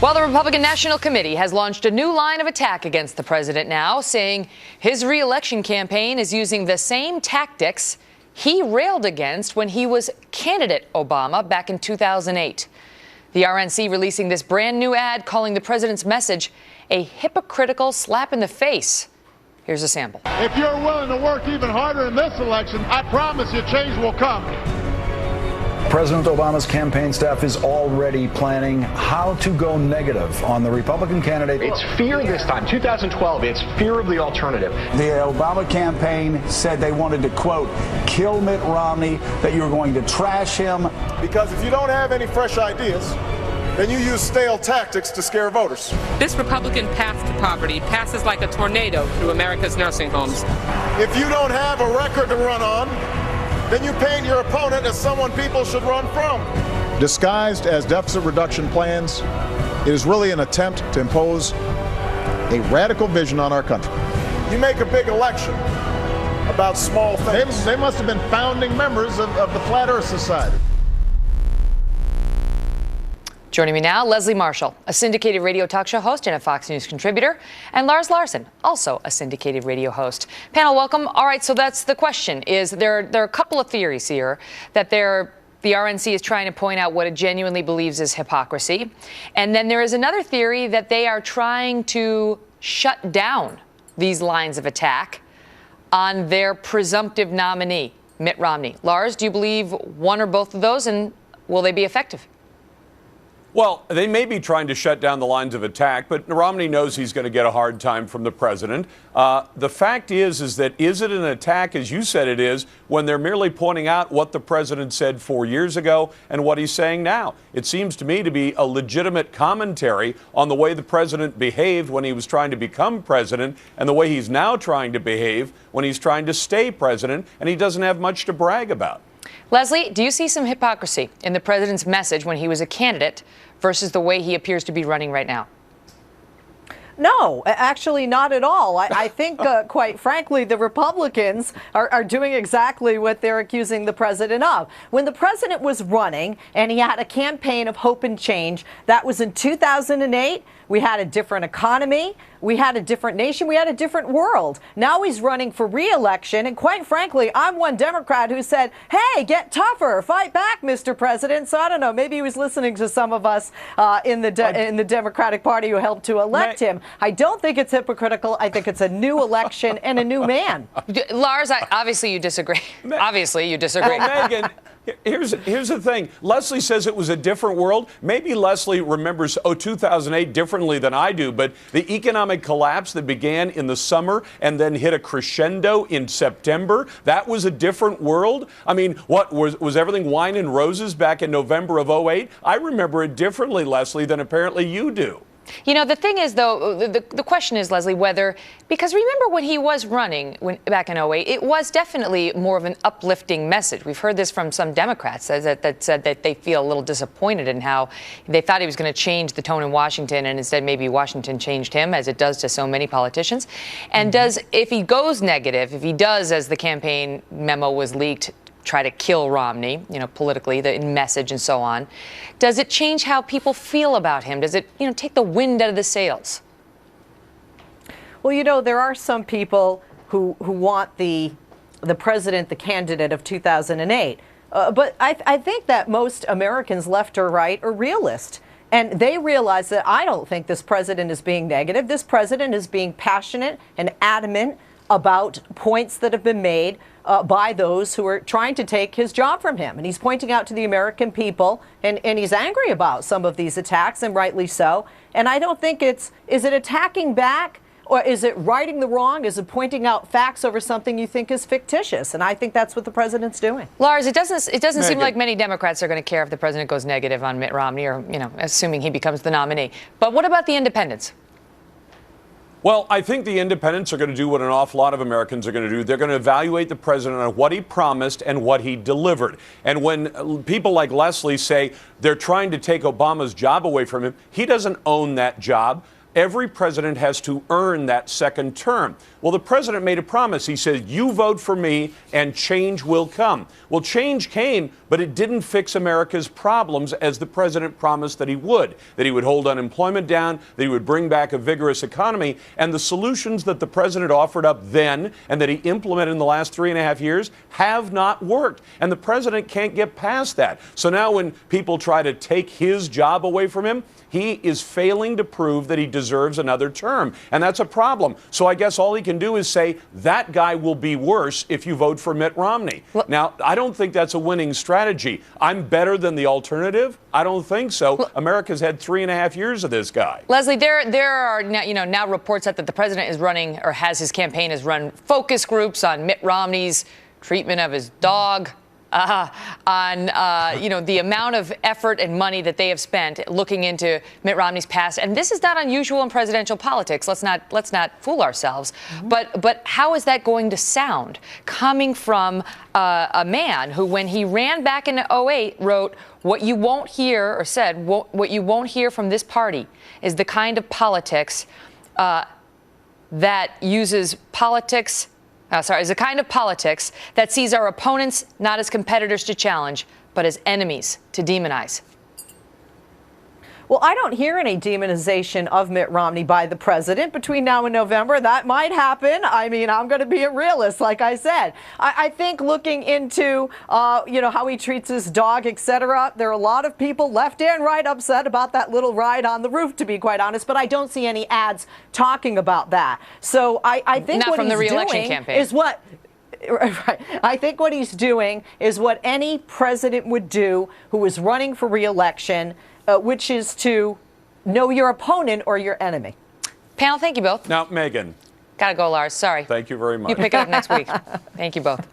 Well, the Republican National Committee has launched a new line of attack against the president now, saying his re-election campaign is using the same tactics he railed against when he was candidate Obama back in 2008. The RNC releasing this brand new ad calling the president's message a hypocritical slap in the face. Here's a sample. If you're willing to work even harder in this election, I promise you change will come. President Obama's campaign staff is already planning how to go negative on the Republican candidate. It's fear this time. 2012, it's fear of the alternative. The Obama campaign said they wanted to, quote, kill Mitt Romney, that you were going to trash him. Because if you don't have any fresh ideas, then you use stale tactics to scare voters. This Republican path to poverty passes like a tornado through America's nursing homes. If you don't have a record to run on, then you paint your opponent as someone people should run from. Disguised as deficit reduction plans, it is really an attempt to impose a radical vision on our country. You make a big election about small things. They must have been founding members of the Flat Earth Society. Joining me now, Leslie Marshall, a syndicated radio talk show host and a Fox News contributor, and Lars Larson, also a syndicated radio host. Panel, welcome. All right, so that's the question. There are a couple of theories here that the RNC is trying to point out what it genuinely believes is hypocrisy. And then there is another theory that they are trying to shut down these lines of attack on their presumptive nominee, Mitt Romney. Lars, do you believe one or both of those, and will they be effective? Well, they may be trying to shut down the lines of attack, but Romney knows he's going to get a hard time from the president. The fact is that is it an attack, as you said it is, when they're merely pointing out what the president said 4 years ago and what he's saying now? It seems to me to be a legitimate commentary on the way the president behaved when he was trying to become president and the way he's now trying to behave when he's trying to stay president, and he doesn't have much to brag about. Leslie, do you see some hypocrisy in the president's message when he was a candidate versus the way he appears to be running right now? No, actually not at all. I think, quite frankly, the Republicans are doing exactly what they're accusing the president of. When the president was running and he had a campaign of hope and change, that was in 2008. We had a different economy. We had a different nation. We had a different world. Now he's running for re-election. And quite frankly, I'm one Democrat who said, hey, get tougher. Fight back, Mr. President. So I don't know. Maybe he was listening to some of us in the Democratic Party who helped to elect him. I don't think it's hypocritical. I think it's a new election and a new man. Lars, obviously you disagree. Obviously you disagree. Well, Megyn, here's the thing. Leslie says it was a different world. Maybe Leslie remembers 2008 differently than I do, but the economic collapse that began in the summer and then hit a crescendo in September, that was a different world. I mean, what was everything wine and roses back in November of 2008? I remember it differently, Leslie, than apparently you do. You know, the thing is, though, the question is, Leslie, whether, because remember when he was running back in 2008, it was definitely more of an uplifting message. We've heard this from some Democrats that said that they feel a little disappointed in how they thought he was going to change the tone in Washington, and instead maybe Washington changed him, as it does to so many politicians. And if he goes negative, if he does, as the campaign memo was leaked, try to kill Romney, politically, the message and so on. Does it change how people feel about him? Does it, take the wind out of the sails? Well, there are some people who want the president, the candidate of 2008. But I think that most Americans, left or right, are realist. And they realize that I don't think this president is being negative. This president is being passionate and adamant about points that have been made by those who are trying to take his job from him. And he's pointing out to the American people, and he's angry about some of these attacks, and rightly so. And I don't think is it attacking back, or is it righting the wrong? Is it pointing out facts over something you think is fictitious? And I think that's what the president's doing. Lars, it doesn't seem like many Democrats are going to care if the president goes negative on Mitt Romney, or, assuming he becomes the nominee. But what about the independents? Well, I think the independents are going to do what an awful lot of Americans are going to do. They're going to evaluate the president on what he promised and what he delivered. And when people like Leslie say they're trying to take Obama's job away from him, he doesn't own that job. every president has to earn that second term. Well, the president made a promise. He said, you vote for me and change will come. Well, change came, but it didn't fix America's problems as the president promised that he would hold unemployment down, that he would bring back a vigorous economy. And the solutions that the president offered up then and that he implemented in the last 3.5 years have not worked. And the president can't get past that. So now when people try to take his job away from him, he is failing to prove that he deserves another term. And that's a problem. So I guess all he can do is say that guy will be worse if you vote for Mitt Romney. Well, now, I don't think that's a winning strategy. I'm better than the alternative. I don't think so. Well, America's had 3.5 years of this guy. Leslie, there are now reports that the president is running, or has his campaign has run focus groups on Mitt Romney's treatment of his dog. On the amount of effort and money that they have spent looking into Mitt Romney's past, and this is not unusual in presidential politics. Let's not fool ourselves. Mm-hmm. But how is that going to sound coming from a man who, when he ran back in 2008, wrote, "What you won't hear," or said, "What you won't hear from this party is the kind of politics that uses politics." Is a kind of politics that sees our opponents not as competitors to challenge, but as enemies to demonize. Well, I don't hear any demonization of Mitt Romney by the president between now and November. That might happen. I mean, I'm going to be a realist, like I said. I think looking into, how he treats his dog, etc., there are a lot of people left and right upset about that little ride on the roof, to be quite honest, but I don't see any ads talking about that. So I think not what from he's the re-election doing campaign. is what... Right. I think what he's doing is what any president would do who is running for re-election, which is to know your opponent or your enemy. Panel, thank you both. Now, Megyn. Gotta go, Lars. Sorry. Thank you very much. You pick it up next week. Thank you both.